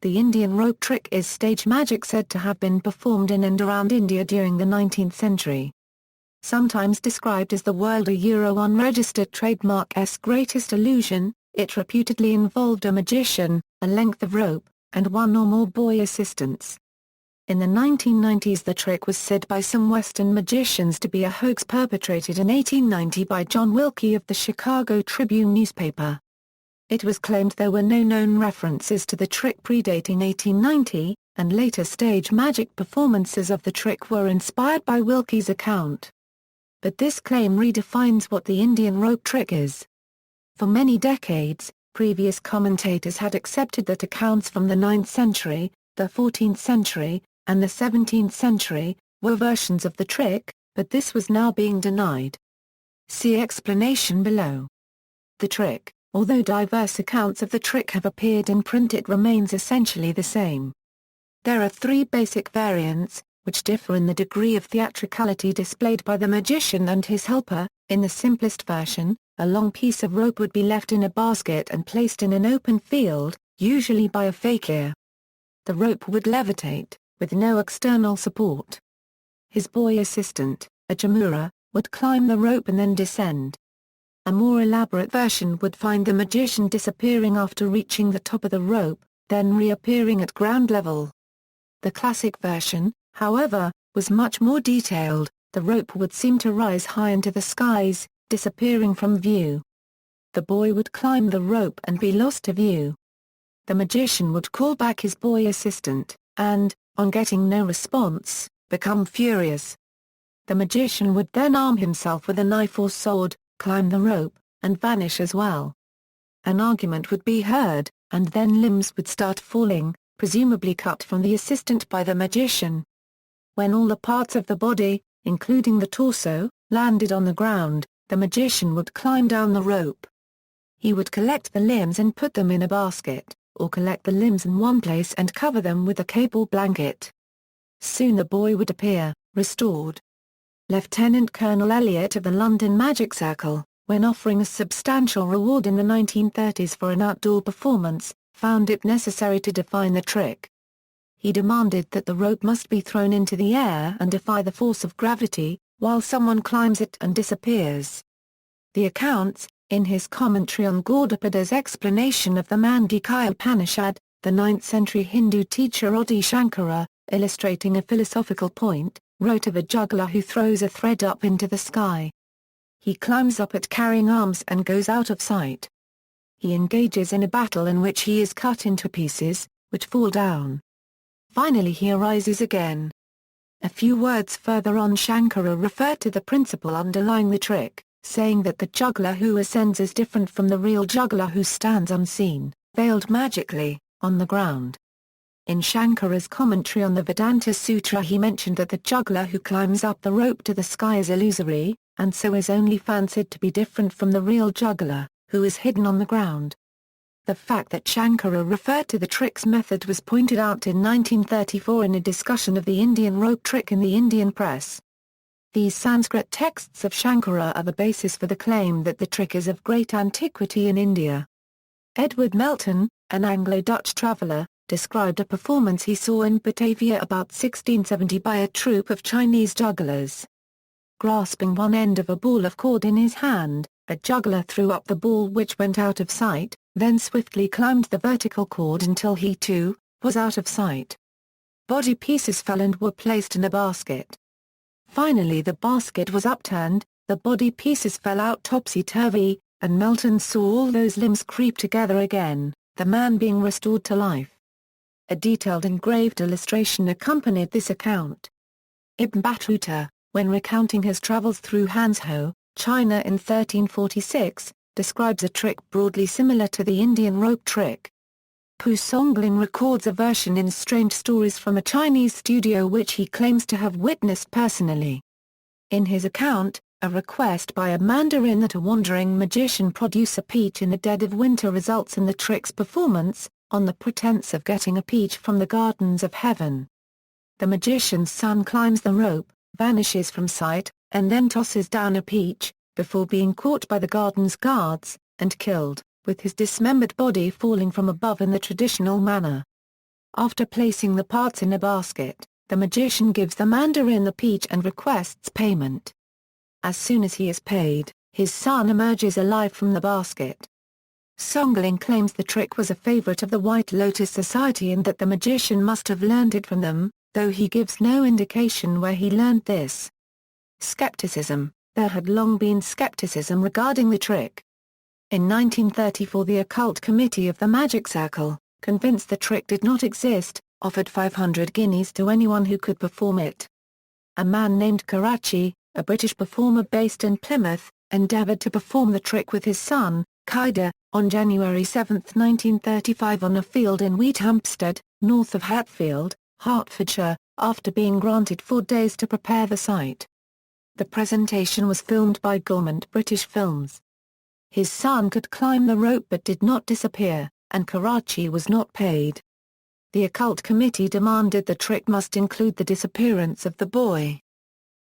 The Indian rope trick is stage magic said to have been performed in and around India during the 19th century. Sometimes described as the world unregistered trademark's greatest illusion, it reputedly involved a magician, a length of rope, and one or more boy assistants. In the 1990s the trick was said by some Western magicians to be a hoax perpetrated in 1890 by John Wilkie of the Chicago Tribune newspaper. It was claimed there were no known references to the trick predating 1890, and later stage magic performances of the trick were inspired by Wilkie's account. But this claim redefines what the Indian rope trick is. For many decades, previous commentators had accepted that accounts from the 9th century, the 14th century, and the 17th century, were versions of the trick, but this was now being denied. See explanation below. The trick, although diverse accounts of the trick have appeared in print, it remains essentially the same. There are three basic variants, which differ in the degree of theatricality displayed by the magician and his helper. In the simplest version, a long piece of rope would be left in a basket and placed in an open field, usually by a fakir. The rope would levitate, with no external support. His boy assistant, a jamura, would climb the rope and then descend. A more elaborate version would find the magician disappearing after reaching the top of the rope, then reappearing at ground level. The classic version, however, was much more detailed. The rope would seem to rise high into the skies, disappearing from view. The boy would climb the rope and be lost to view. The magician would call back his boy assistant, and, on getting no response, become furious. The magician would then arm himself with a knife or sword, climb the rope, and vanish as well. An argument would be heard, and then limbs would start falling, presumably cut from the assistant by the magician. When all the parts of the body, including the torso, landed on the ground, the magician would climb down the rope. He would collect the limbs and put them in a basket, or collect the limbs in one place and cover them with a cape or blanket. Soon the boy would appear, restored. Lieutenant Colonel Elliot of the London Magic Circle, when offering a substantial reward in the 1930s for an outdoor performance, found it necessary to define the trick. He demanded that the rope must be thrown into the air and defy the force of gravity, while someone climbs it and disappears. The accounts, in his commentary on Gaudapada's explanation of the Mandikaya Upanishad, the 9th century Hindu teacher Adi Shankara, illustrating a philosophical point, wrote of a juggler who throws a thread up into the sky. He climbs up it carrying arms and goes out of sight. He engages in a battle in which he is cut into pieces, which fall down. Finally he arises again. A few words further on, Shankara referred to the principle underlying the trick, saying that the juggler who ascends is different from the real juggler who stands unseen, veiled magically, on the ground. In Shankara's commentary on the Vedanta Sutra he mentioned that the juggler who climbs up the rope to the sky is illusory, and so is only fancied to be different from the real juggler, who is hidden on the ground. The fact that Shankara referred to the trick's method was pointed out in 1934 in a discussion of the Indian rope trick in the Indian press. These Sanskrit texts of Shankara are the basis for the claim that the trick is of great antiquity in India. Edward Melton, an Anglo-Dutch traveller, described a performance he saw in Batavia about 1670 by a troupe of Chinese jugglers. Grasping one end of a ball of cord in his hand, a juggler threw up the ball which went out of sight, then swiftly climbed the vertical cord until he too was out of sight. Body pieces fell and were placed in a basket. Finally the basket was upturned, the body pieces fell out topsy-turvy, and Melton saw all those limbs creep together again, the man being restored to life. A detailed engraved illustration accompanied this account. Ibn Battuta, when recounting his travels through Hanzhou, China in 1346, describes a trick broadly similar to the Indian rope trick. Pu Songling records a version in Strange Stories from a Chinese studio which he claims to have witnessed personally. In his account, a request by a mandarin that a wandering magician produce a peach in the dead of winter results in the trick's performance, on the pretense of getting a peach from the gardens of heaven. The magician's son climbs the rope, vanishes from sight, and then tosses down a peach, before being caught by the garden's guards, and killed, with his dismembered body falling from above in the traditional manner. After placing the parts in a basket, the magician gives the mandarin the peach and requests payment. As soon as he is paid, his son emerges alive from the basket. Songling claims the trick was a favorite of the White Lotus Society and that the magician must have learned it from them, though he gives no indication where he learned this. Skepticism. There had long been skepticism regarding the trick. In 1934 the Occult Committee of the Magic Circle, convinced the trick did not exist, offered 500 guineas to anyone who could perform it. A man named Karachi, a British performer based in Plymouth, endeavoured to perform the trick with his son, Qaida, on January 7, 1935 on a field in Wheathampstead, north of Hatfield, Hertfordshire, after being granted 4 days to prepare the site. The presentation was filmed by Gaumont British Films. His son could climb the rope but did not disappear, and Karachi was not paid. The Occult Committee demanded the trick must include the disappearance of the boy.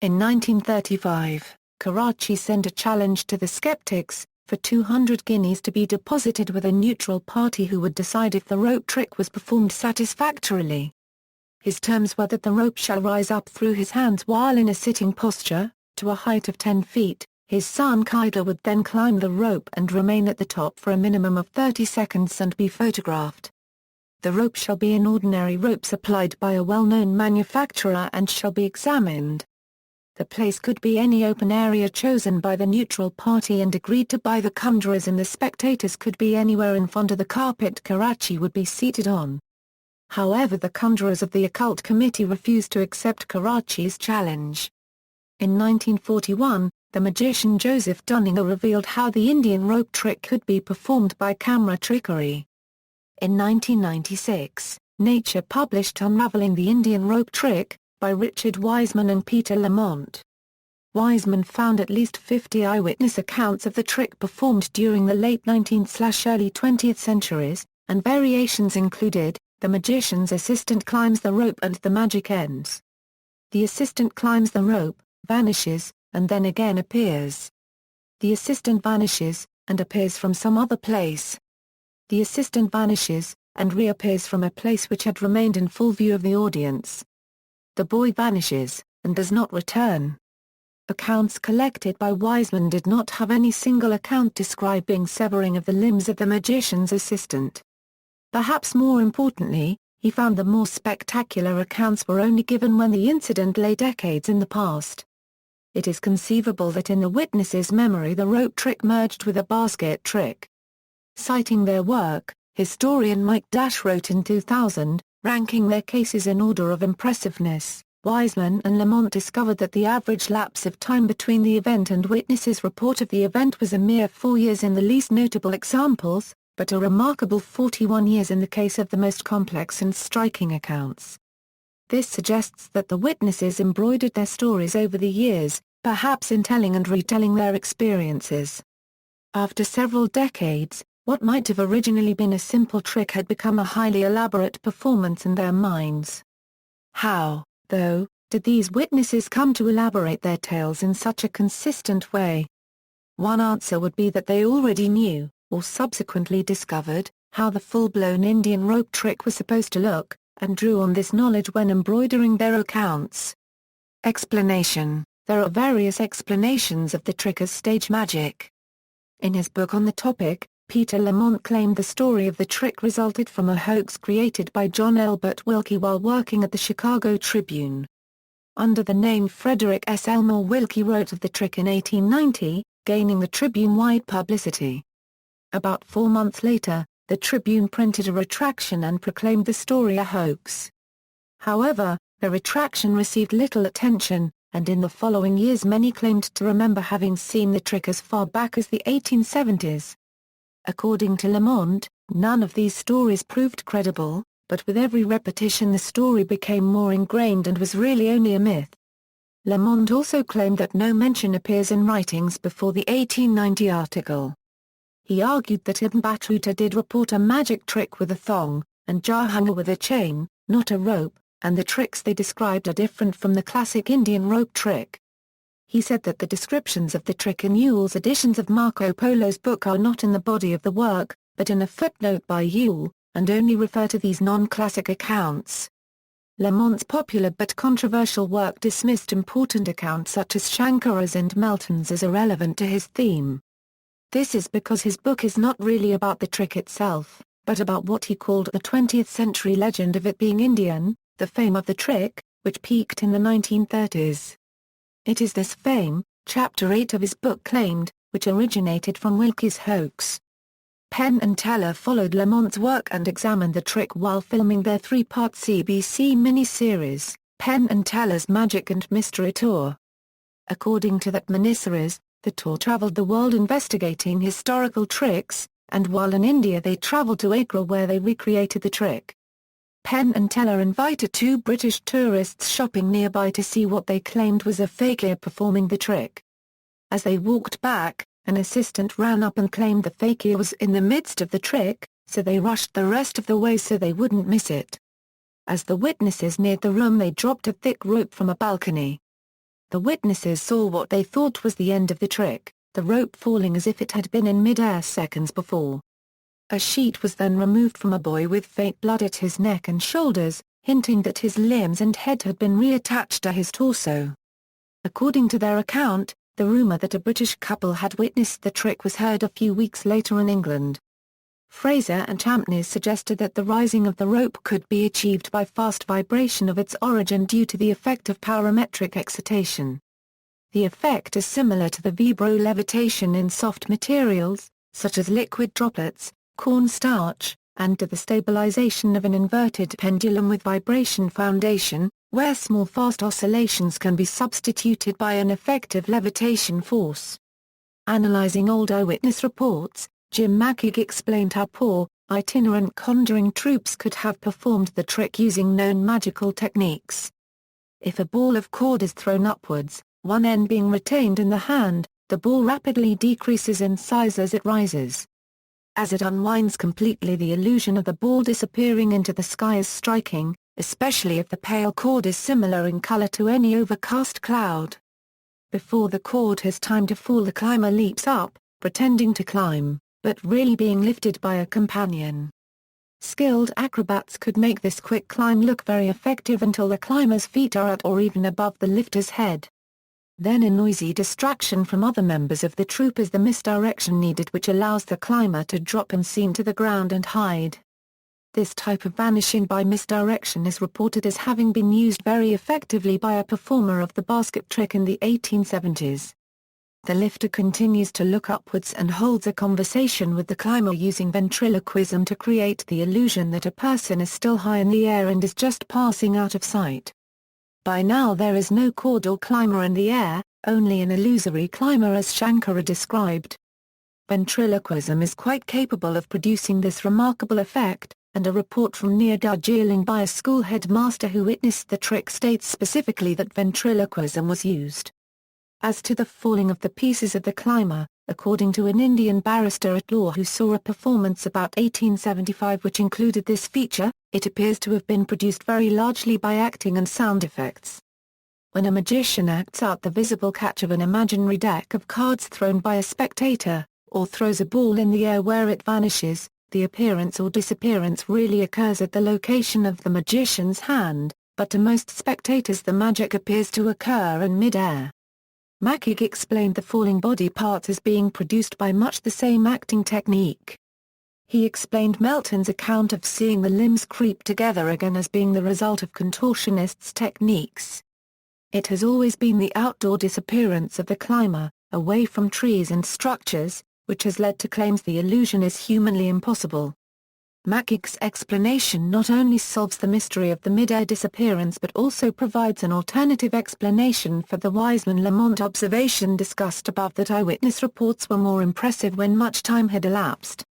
In 1935, Karachi sent a challenge to the skeptics, for 200 guineas to be deposited with a neutral party who would decide if the rope trick was performed satisfactorily. His terms were that the rope shall rise up through his hands while in a sitting posture, to a height of 10 feet, his son Qaida would then climb the rope and remain at the top for a minimum of 30 seconds and be photographed. The rope shall be an ordinary rope supplied by a well-known manufacturer and shall be examined. The place could be any open area chosen by the neutral party and agreed to by the conjurers, and the spectators could be anywhere in front of the carpet Karachi would be seated on. However, the conjurers of the Occult Committee refused to accept Karachi's challenge. In 1941, the magician Joseph Dunninger revealed how the Indian rope trick could be performed by camera trickery. In 1996, Nature published Unraveling the Indian Rope Trick, by Richard Wiseman and Peter Lamont. Wiseman found at least 50 eyewitness accounts of the trick performed during the late 19th/early 20th centuries, and variations included, the magician's assistant climbs the rope and the magic ends. The assistant climbs the rope, vanishes, and then again appears. The assistant vanishes, and appears from some other place. The assistant vanishes, and reappears from a place which had remained in full view of the audience. The boy vanishes, and does not return. Accounts collected by Wiseman did not have any single account describing severing of the limbs of the magician's assistant. Perhaps more importantly, he found the more spectacular accounts were only given when the incident lay decades in the past. It is conceivable that in the witness's memory the rope trick merged with a basket trick. Citing their work, historian Mike Dash wrote in 2000, ranking their cases in order of impressiveness, Wiseman and Lamont discovered that the average lapse of time between the event and witnesses' report of the event was a mere 4 years in the least notable examples, but a remarkable 41 years in the case of the most complex and striking accounts. This suggests that the witnesses embroidered their stories over the years, perhaps in telling and retelling their experiences. After several decades, what might have originally been a simple trick had become a highly elaborate performance in their minds. How, though, did these witnesses come to elaborate their tales in such a consistent way? One answer would be that they already knew, or subsequently discovered, how the full-blown Indian rope trick was supposed to look, and drew on this knowledge when embroidering their accounts. Explanation. There are various explanations of the trick as stage magic. In his book on the topic, Peter Lamont claimed the story of the trick resulted from a hoax created by John Wilkie while working at the Chicago Tribune. Under the name Frederick S. Elmore, Wilkie wrote of the trick in 1890, gaining the Tribune-wide publicity. About 4 months later, the Tribune printed a retraction and proclaimed the story a hoax. However, the retraction received little attention, and in the following years many claimed to remember having seen the trick as far back as the 1870s. According to Lamont, none of these stories proved credible, but with every repetition the story became more ingrained and was really only a myth. Lamont also claimed that no mention appears in writings before the 1890 article. He argued that Ibn Battuta did report a magic trick with a thong, and Jahangir with a chain, not a rope, and the tricks they described are different from the classic Indian rope trick. He said that the descriptions of the trick in Yule's editions of Marco Polo's book are not in the body of the work, but in a footnote by Yule, and only refer to these non-classic accounts. Lamont's popular but controversial work dismissed important accounts such as Shankara's and Melton's as irrelevant to his theme. This is because his book is not really about the trick itself, but about what he called the 20th century legend of it being Indian, the fame of the trick, which peaked in the 1930s. It is this fame, Chapter 8 of his book claimed, which originated from Wilkie's hoax. Penn and Teller followed Lamont's work and examined the trick while filming their three-part CBC miniseries, Penn and Teller's Magic and Mystery Tour. According to that miniseries, the tour traveled the world investigating historical tricks, and while in India they traveled to Agra where they recreated the trick. Penn and Teller invited two British tourists shopping nearby to see what they claimed was a fakir performing the trick. As they walked back, an assistant ran up and claimed the fakir was in the midst of the trick, so they rushed the rest of the way so they wouldn't miss it. As the witnesses neared the room they dropped a thick rope from a balcony. The witnesses saw what they thought was the end of the trick, the rope falling as if it had been in mid-air seconds before. A sheet was then removed from a boy with fake blood at his neck and shoulders, hinting that his limbs and head had been reattached to his torso. According to their account, the rumor that a British couple had witnessed the trick was heard a few weeks later in England. Fraser and Champneys suggested that the rising of the rope could be achieved by fast vibration of its origin due to the effect of parametric excitation. The effect is similar to the vibro-levitation in soft materials, such as liquid droplets, cornstarch, and to the stabilization of an inverted pendulum with vibration foundation, where small fast oscillations can be substituted by an effective levitation force. Analyzing old eyewitness reports, Jim Mackig explained how poor, itinerant conjuring troupes could have performed the trick using known magical techniques. If a ball of cord is thrown upwards, one end being retained in the hand, the ball rapidly decreases in size as it rises. As it unwinds completely, the illusion of the ball disappearing into the sky is striking, especially if the pale cord is similar in color to any overcast cloud. Before the cord has time to fall, the climber leaps up, pretending to climb, but really being lifted by a companion. Skilled acrobats could make this quick climb look very effective until the climber's feet are at or even above the lifter's head. Then a noisy distraction from other members of the troupe is the misdirection needed, which allows the climber to drop unseen to the ground and hide. This type of vanishing by misdirection is reported as having been used very effectively by a performer of the basket trick in the 1870s. The lifter continues to look upwards and holds a conversation with the climber using ventriloquism to create the illusion that a person is still high in the air and is just passing out of sight. By now there is no cord or climber in the air, only an illusory climber as Shankara described. Ventriloquism is quite capable of producing this remarkable effect, and a report from near Darjeeling by a school headmaster who witnessed the trick states specifically that ventriloquism was used. As to the falling of the pieces of the climber, according to an Indian barrister at law who saw a performance about 1875 which included this feature, it appears to have been produced very largely by acting and sound effects. When a magician acts out the visible catch of an imaginary deck of cards thrown by a spectator, or throws a ball in the air where it vanishes, the appearance or disappearance really occurs at the location of the magician's hand, but to most spectators the magic appears to occur in mid-air. Mackig explained the falling body parts as being produced by much the same acting technique. He explained Melton's account of seeing the limbs creep together again as being the result of contortionists' techniques. It has always been the outdoor disappearance of the climber, away from trees and structures, which has led to claims the illusion is humanly impossible. Mackig's explanation not only solves the mystery of the mid-air disappearance but also provides an alternative explanation for the Wiseman-Lamont observation discussed above, that eyewitness reports were more impressive when much time had elapsed.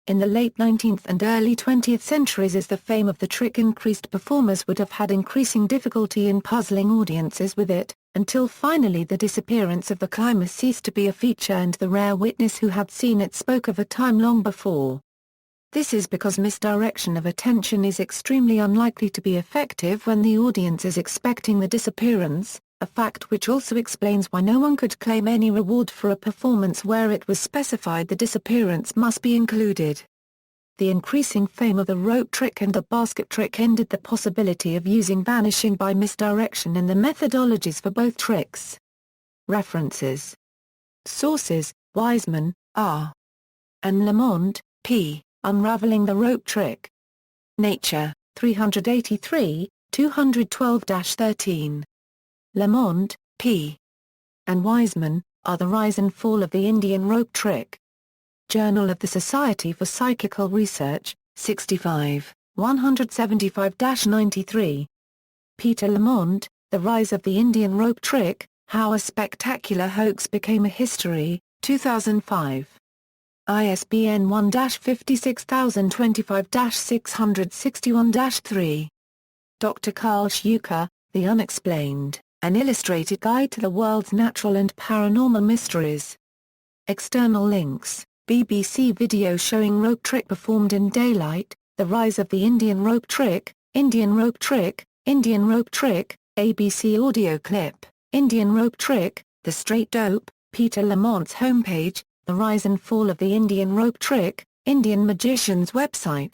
In the late 19th and early 20th centuries, as the fame of the trick increased, performers would have had increasing difficulty in puzzling audiences with it, until finally the disappearance of the climber ceased to be a feature and the rare witness who had seen it spoke of a time long before. This is because misdirection of attention is extremely unlikely to be effective when the audience is expecting the disappearance, a fact which also explains why no one could claim any reward for a performance where it was specified the disappearance must be included. The increasing fame of the rope trick and the basket trick ended the possibility of using vanishing by misdirection in the methodologies for both tricks. References. Sources: Wiseman, R. and Lamont, P. Unraveling the Rope Trick. Nature, 383, 212-13. Lamont, P. and Wiseman, R. The Rise and Fall of the Indian Rope Trick. Journal of the Society for Psychical Research, 65, 175-93. Peter Lamont, The Rise of the Indian Rope Trick, How a Spectacular Hoax Became a History, 2005. ISBN 1-56025-661-3. Dr. Carl Schuker, The Unexplained, An Illustrated Guide to the World's Natural and Paranormal Mysteries. External links: BBC video showing rope trick performed in daylight, The Rise of the Indian Rope Trick, Indian Rope Trick, Indian Rope Trick, ABC audio clip, Indian Rope Trick, The Straight Dope, Peter Lamont's homepage, The Rise and Fall of the Indian Rope Trick, Indian Magician's website.